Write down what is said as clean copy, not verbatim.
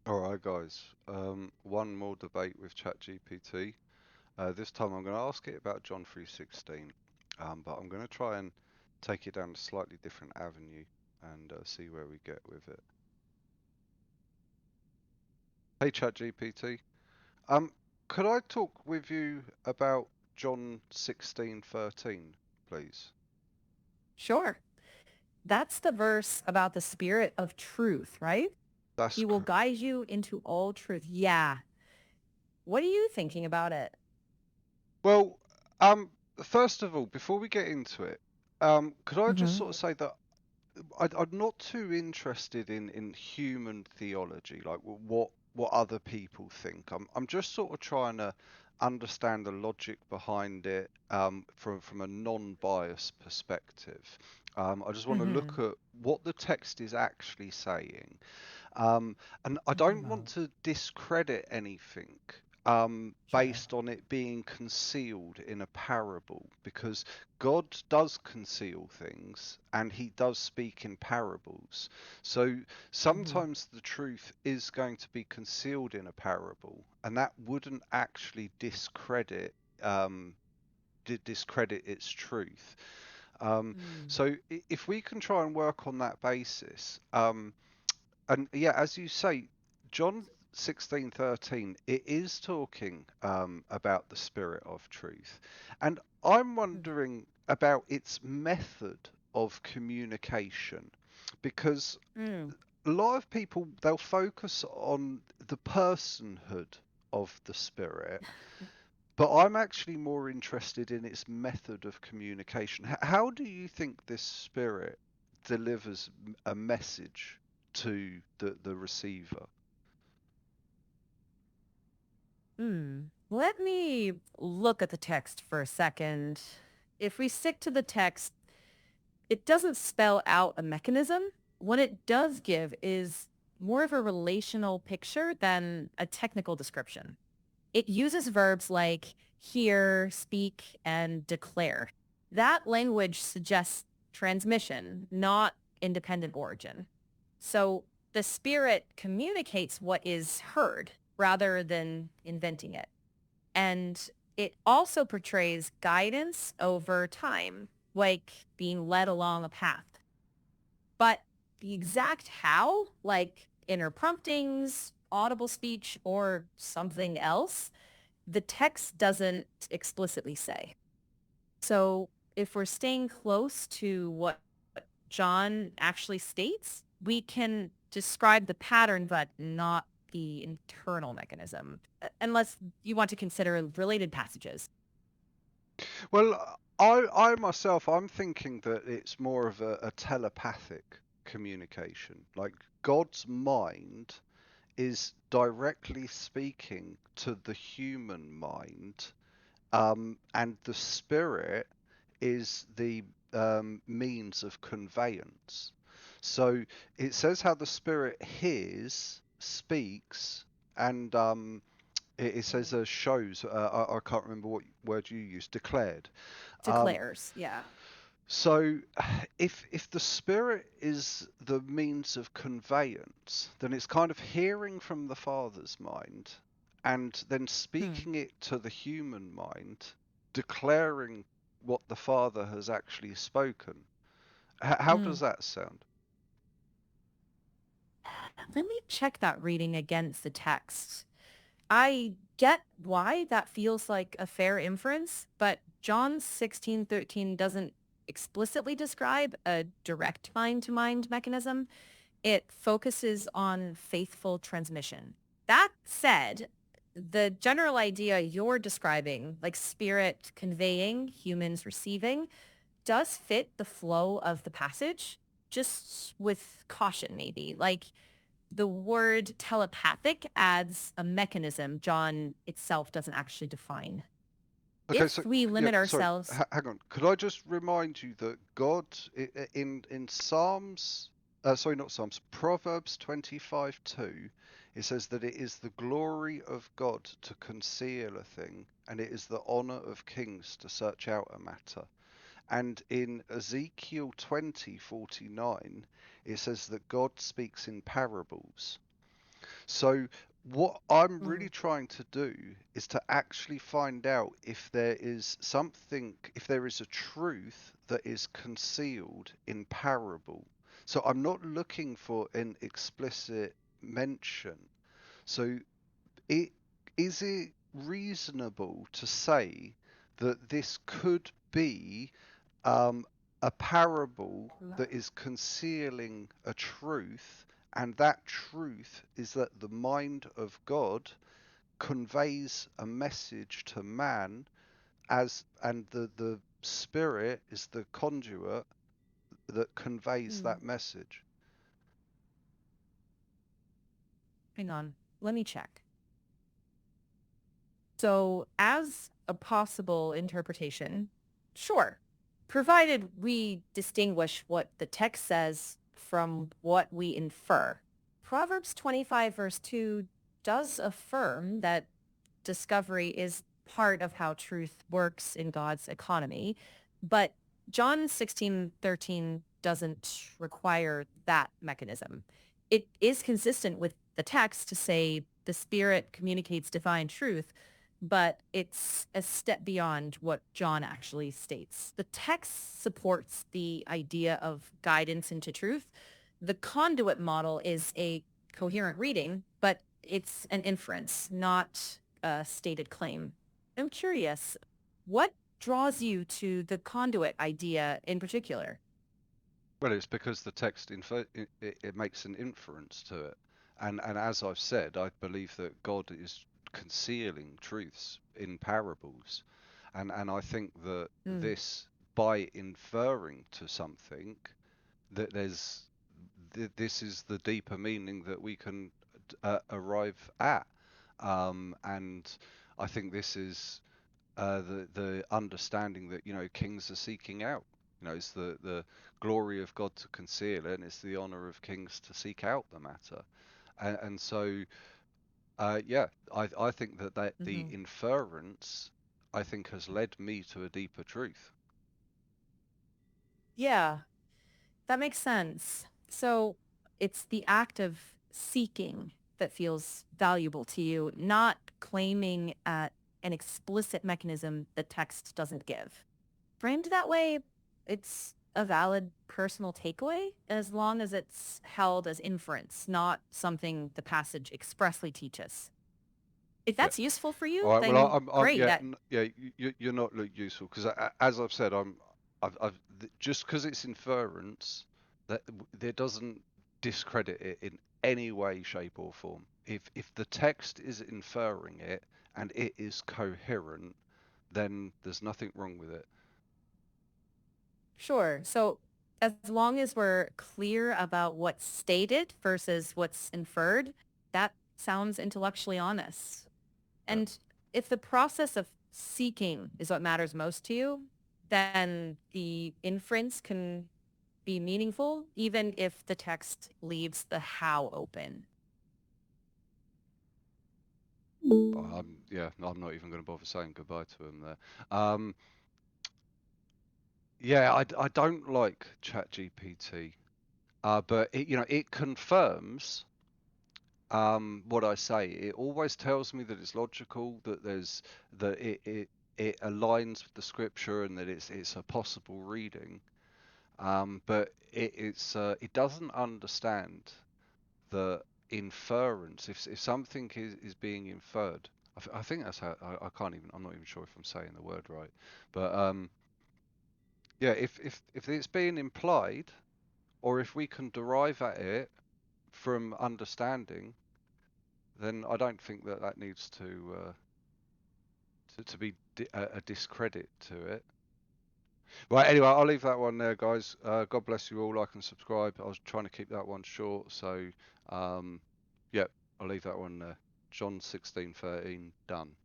All right, guys. One more debate with ChatGPT. This time I'm going to ask it about John 3:16, but I'm going to try and take it down a slightly different avenue and see where we get with it. Hey, ChatGPT. Um, could I talk with you about John 16:13, please? Sure. That's the verse about the spirit of truth, right? That's He will cr- guide you into all truth. Yeah. What are you thinking about it? well. Um, first of all, before we get into it, could I just Hmm. sort of say that I'm not too interested in human theology, like what other people think. I'm just sort of trying to understand the logic behind it from a non-biased perspective. I just want to look Hmm. at what the text is actually saying, um, and I don't want to discredit anything Sure. based on it being concealed in a parable, because God does conceal things and he does speak in parables. So Hmm. sometimes the truth is going to be concealed in a parable, and that wouldn't actually um, discredit its truth. Um, Mm. so if we can try and work on that basis, and yeah, as you say, John 16:13, it is talking about the spirit of truth. And I'm wondering about its method of communication, because Mm. a lot of people, they'll focus on the personhood of the spirit, but I'm actually more interested in its method of communication. How do you think this spirit delivers a message to the receiver? Hmm. Let me look at the text for a second. If we stick to the text, it doesn't spell out a mechanism. What it does give is more of a relational picture than a technical description. It uses verbs like hear, speak, and declare. That language suggests transmission, not independent origin. So the spirit communicates what is heard rather than inventing it. And it also portrays guidance over time, like being led along a path. But the exact how, like inner promptings, audible speech, or something else, the text doesn't explicitly say. So if we're staying close to what John actually states, we can describe the pattern, but not the internal mechanism, unless you want to consider related passages. Well, I myself, I'm thinking that it's more of a telepathic communication. Like God's mind is directly speaking to the human mind, and the spirit is the means of conveyance. So it says how the spirit hears, speaks, and it says shows. I can't remember what word you used. Declared. Um, Declares, yeah. so if the spirit is the means of conveyance, then it's kind of hearing from the Father's mind and then Hmm. speaking it to the human mind, declaring what the Father has actually spoken. How Mm. does that sound? Let me check that reading against the text. I get why that feels like a fair inference, but John 16:13 doesn't explicitly describe a direct mind-to-mind mechanism. It focuses on faithful transmission. That said, the general idea you're describing, like spirit conveying, humans receiving, does fit the flow of the passage, just with caution maybe. Like the word telepathic adds a mechanism John itself doesn't actually define. Okay, so If we yeah, limit sorry, ourselves, hang on. Could I just remind you that God in Psalms, sorry, not Psalms, Proverbs 25:2, it says that it is the glory of God to conceal a thing, and it is the honor of kings to search out a matter. And in Ezekiel 20:49, it says that God speaks in parables. So what I'm really Mm. trying to do is to actually find out if there is something, if there is a truth that is concealed in parable. So I'm not looking for an explicit mention. So it is it reasonable to say that this could be um, a parable that is concealing a truth, and that truth is that the mind of God conveys a message to man and the spirit is the conduit that conveys Mm. that message. Hang on. Let me check. So, as a possible interpretation, sure, provided we distinguish what the text says from what we infer. Proverbs 25, verse 2 does affirm that discovery is part of how truth works in God's economy, but John 16:13 doesn't require that mechanism. It is consistent with the text to say the Spirit communicates divine truth, but it's a step beyond what John actually states. The text supports the idea of guidance into truth. The conduit model is a coherent reading, but it's an inference, not a stated claim. I'm curious, what draws you to the conduit idea in particular? Well, it's because the text it makes an inference to it, and as I've said, I believe that God is concealing truths in parables, and I think that Mm. this by inferring to something that this is the deeper meaning that we can arrive at, and I think this is the understanding that kings are seeking out. It's the glory of God to conceal it, and it's the honor of kings to seek out the matter. And so, yeah, I think that the Hmm. inference, I think, has led me to a deeper truth. Yeah, that makes sense. So it's the act of seeking that feels valuable to you, not claiming an explicit mechanism the text doesn't give. Framed that way, it's a valid personal takeaway as long as it's held as inference, not something the passage expressly teaches. If Yeah. that's useful for All you, right. Well, then I'm great. yeah, yeah. You're not useful because, as I've said, just because it's inference, that doesn't discredit it in any way, shape, or form. If the text is inferring it and it is coherent, then there's nothing wrong with it. Sure. So as long as we're clear about what's stated versus what's inferred, that sounds intellectually honest. Yeah. And if the process of seeking is what matters most to you, then the inference can be meaningful, even if the text leaves the how open. Yeah. I'm not even going to bother saying goodbye to him there. Yeah. I don't like ChatGPT, but it confirms what I say. It always tells me that it's logical, that it aligns with the scripture, and that it's a possible reading. But it doesn't understand the inference. If something is being inferred, I think that's how I can't even. I'm not even sure if I'm saying the word right. But yeah, if it's being implied, or if we can derive at it from understanding, then I don't think that needs to be a discredit to it. Right, anyway, I'll leave that one there, guys. God bless you all. Like and subscribe. I was trying to keep that one short, so yeah, I'll leave that one there. John 16:13 done.